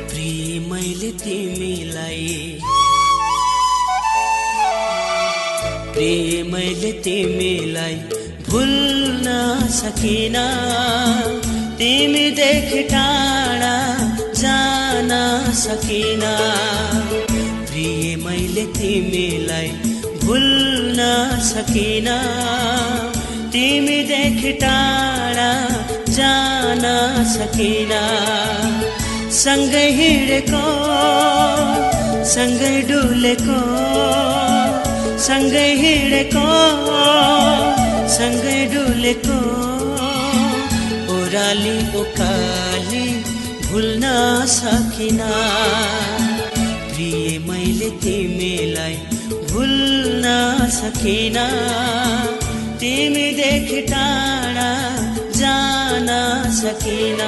प्रिय मैले तिमीलाई, प्रिय मैले तिमीलाई भुल्न सकिन, तिमीदेखि टाढा जान सकिन। प्रिय मैले तिमीलाई भुल्न सकिन, तिमीदेखि टाढा जान सकिन। सँगै हिँडेको, सँगै डुलेको, सँगै हिँडेको, सँगै डुलेको, ओराली उकाली भुल्न सकिन। प्रिय मैले तिमीलाई भुल्न सकिन, तिमीदेखि टाढा जान सकिन।